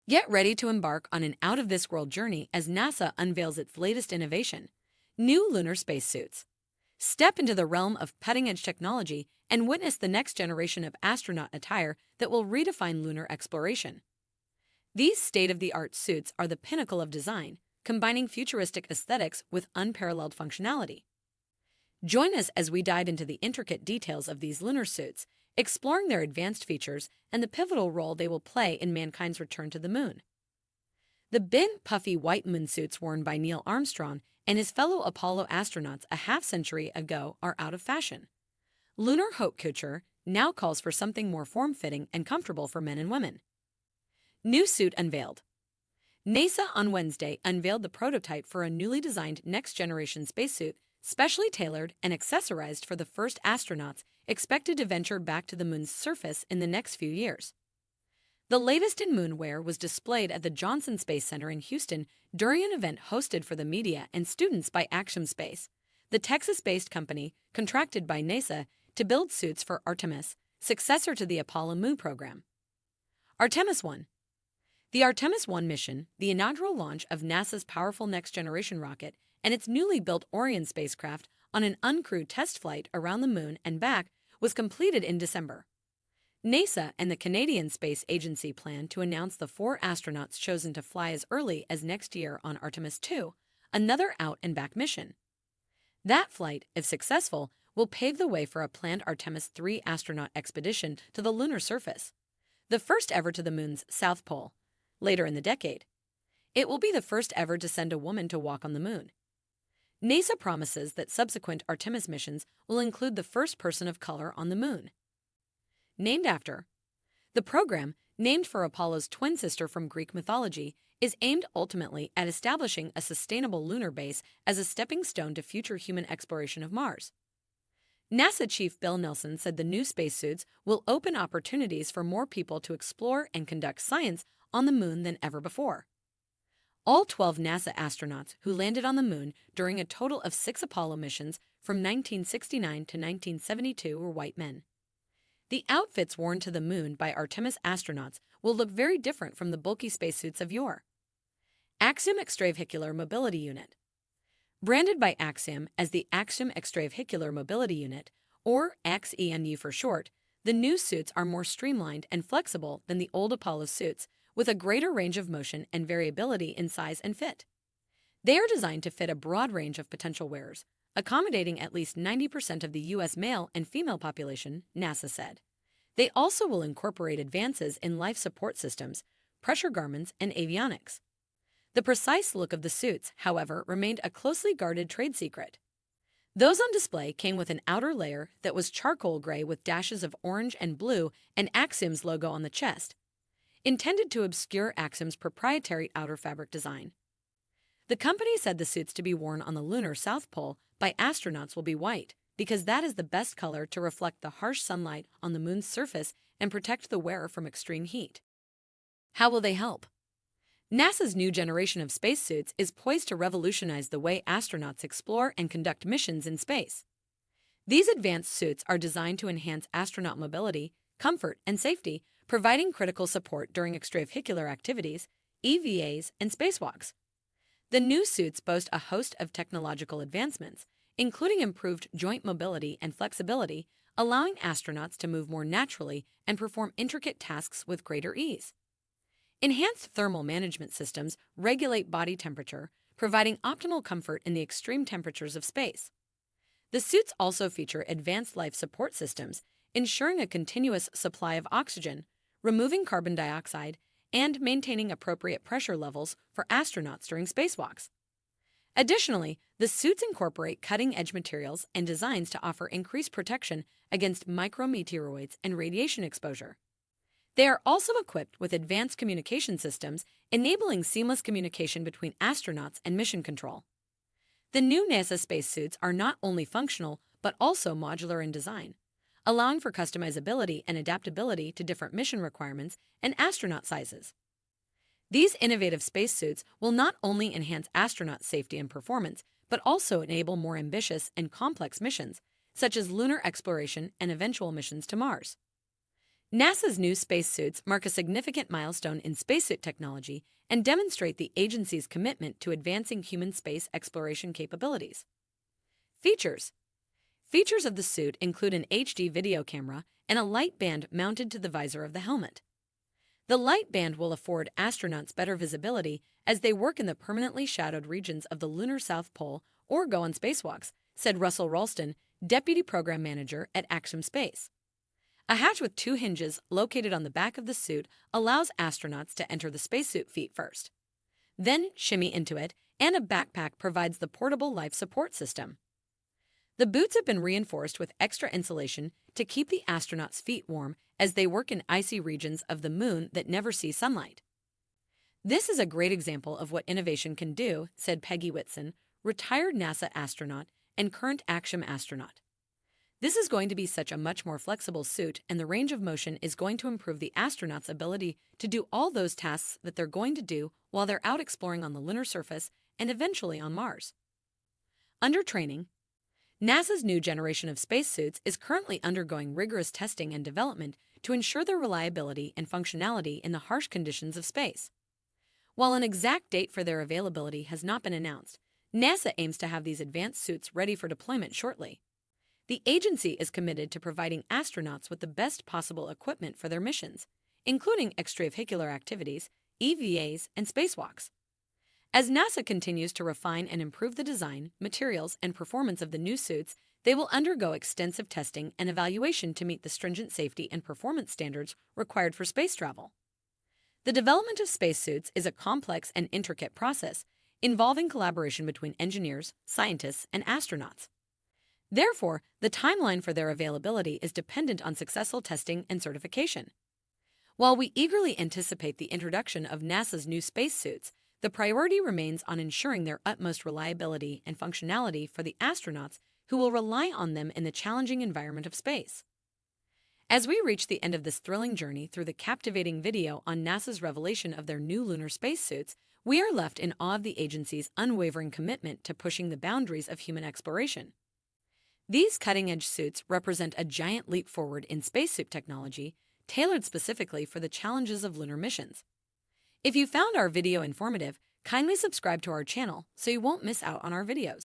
Get ready to embark on an out-of-this-world journey as NASA unveils its latest innovation, new lunar spacesuits. Step into the realm of cutting-edge technology and witness the next generation of astronaut attire that will redefine lunar exploration. These state-of-the-art suits are the pinnacle of design, combining futuristic aesthetics with unparalleled functionality. Join us as we dive into the intricate details of these lunar suits, exploring their advanced features and the pivotal role they will play in mankind's return to the moon. The big, puffy white moon suits worn by Neil Armstrong and his fellow Apollo astronauts a half-century ago are out of fashion. Lunar haute couture now calls for something more form-fitting and comfortable for men and women. New suit unveiled. NASA on Wednesday unveiled the prototype for a newly designed next-generation spacesuit specially tailored and accessorized for the first astronauts expected to venture back to the moon's surface in the next few years. The latest in moon wear was displayed at the Johnson Space Center in Houston during an event hosted for the media and students by Axiom Space, the Texas-based company contracted by NASA to build suits for Artemis, successor to the Apollo moon program. Artemis 1. The Artemis 1 mission, the inaugural launch of NASA's powerful next-generation rocket, and its newly built Orion spacecraft on an uncrewed test flight around the moon and back was completed in December. NASA and the Canadian Space Agency plan to announce the 4 astronauts chosen to fly as early as next year on Artemis 2, another out-and-back mission. That flight, if successful, will pave the way for a planned Artemis 3 astronaut expedition to the lunar surface, the first ever to the moon's south pole, later in the decade. It will be the first ever to send a woman to walk on the moon. NASA promises that subsequent Artemis missions will include the first person of color on the moon. Named after. The program, named for Apollo's twin sister from Greek mythology, is aimed ultimately at establishing a sustainable lunar base as a stepping stone to future human exploration of Mars. NASA Chief Bill Nelson said the new spacesuits will open opportunities for more people to explore and conduct science on the moon than ever before. All 12 NASA astronauts who landed on the moon during a total of 6 Apollo missions from 1969 to 1972 were white men. The outfits worn to the moon by Artemis astronauts will look very different from the bulky spacesuits of yore. Axiom Extravehicular Mobility Unit. Branded by Axiom as the Axiom Extravehicular Mobility Unit, or XEMU for short, the new suits are more streamlined and flexible than the old Apollo suits, with a greater range of motion and variability in size and fit. They are designed to fit a broad range of potential wearers, accommodating at least 90% of the U.S. male and female population, NASA said. They also will incorporate advances in life support systems, pressure garments, and avionics. The precise look of the suits, however, remained a closely guarded trade secret. Those on display came with an outer layer that was charcoal gray with dashes of orange and blue and Axiom's logo on the chest, intended to obscure Axiom's proprietary outer fabric design. The company said the suits to be worn on the lunar south pole by astronauts will be white, because that is the best color to reflect the harsh sunlight on the moon's surface and protect the wearer from extreme heat. How will they help? NASA's new generation of spacesuits is poised to revolutionize the way astronauts explore and conduct missions in space. These advanced suits are designed to enhance astronaut mobility, comfort, and safety, providing critical support during extravehicular activities, EVAs, and spacewalks. The new suits boast a host of technological advancements, including improved joint mobility and flexibility, allowing astronauts to move more naturally and perform intricate tasks with greater ease. Enhanced thermal management systems regulate body temperature, providing optimal comfort in the extreme temperatures of space. The suits also feature advanced life support systems, ensuring a continuous supply of oxygen, removing carbon dioxide, and maintaining appropriate pressure levels for astronauts during spacewalks. Additionally, the suits incorporate cutting-edge materials and designs to offer increased protection against micrometeoroids and radiation exposure. They are also equipped with advanced communication systems, enabling seamless communication between astronauts and mission control. The new NASA spacesuits are not only functional but also modular in design, allowing for customizability and adaptability to different mission requirements and astronaut sizes. These innovative spacesuits will not only enhance astronaut safety and performance, but also enable more ambitious and complex missions, such as lunar exploration and eventual missions to Mars. NASA's new spacesuits mark a significant milestone in spacesuit technology and demonstrate the agency's commitment to advancing human space exploration capabilities. Features. Features of the suit include an HD video camera and a light band mounted to the visor of the helmet. The light band will afford astronauts better visibility as they work in the permanently shadowed regions of the lunar South Pole or go on spacewalks, said Russell Ralston, Deputy Program Manager at Axiom Space. A hatch with 2 hinges located on the back of the suit allows astronauts to enter the spacesuit feet first. Then shimmy into it, and a backpack provides the portable life support system. The boots have been reinforced with extra insulation to keep the astronauts' feet warm as they work in icy regions of the moon that never see sunlight. This is a great example of what innovation can do, said Peggy Whitson, retired NASA astronaut and current Axiom astronaut. This is going to be such a much more flexible suit, and the range of motion is going to improve the astronauts' ability to do all those tasks that they're going to do while they're out exploring on the lunar surface and eventually on Mars. Under training, NASA's new generation of spacesuits is currently undergoing rigorous testing and development to ensure their reliability and functionality in the harsh conditions of space. While an exact date for their availability has not been announced, NASA aims to have these advanced suits ready for deployment shortly. The agency is committed to providing astronauts with the best possible equipment for their missions, including extravehicular activities, EVAs, and spacewalks. As NASA continues to refine and improve the design, materials, and performance of the new suits, they will undergo extensive testing and evaluation to meet the stringent safety and performance standards required for space travel. The development of spacesuits is a complex and intricate process involving collaboration between engineers, scientists, and astronauts. Therefore, the timeline for their availability is dependent on successful testing and certification. While we eagerly anticipate the introduction of NASA's new spacesuits, the priority remains on ensuring their utmost reliability and functionality for the astronauts who will rely on them in the challenging environment of space. As we reach the end of this thrilling journey through the captivating video on NASA's revelation of their new lunar spacesuits, we are left in awe of the agency's unwavering commitment to pushing the boundaries of human exploration. These cutting-edge suits represent a giant leap forward in spacesuit technology, tailored specifically for the challenges of lunar missions. If you found our video informative, kindly subscribe to our channel so you won't miss out on our videos.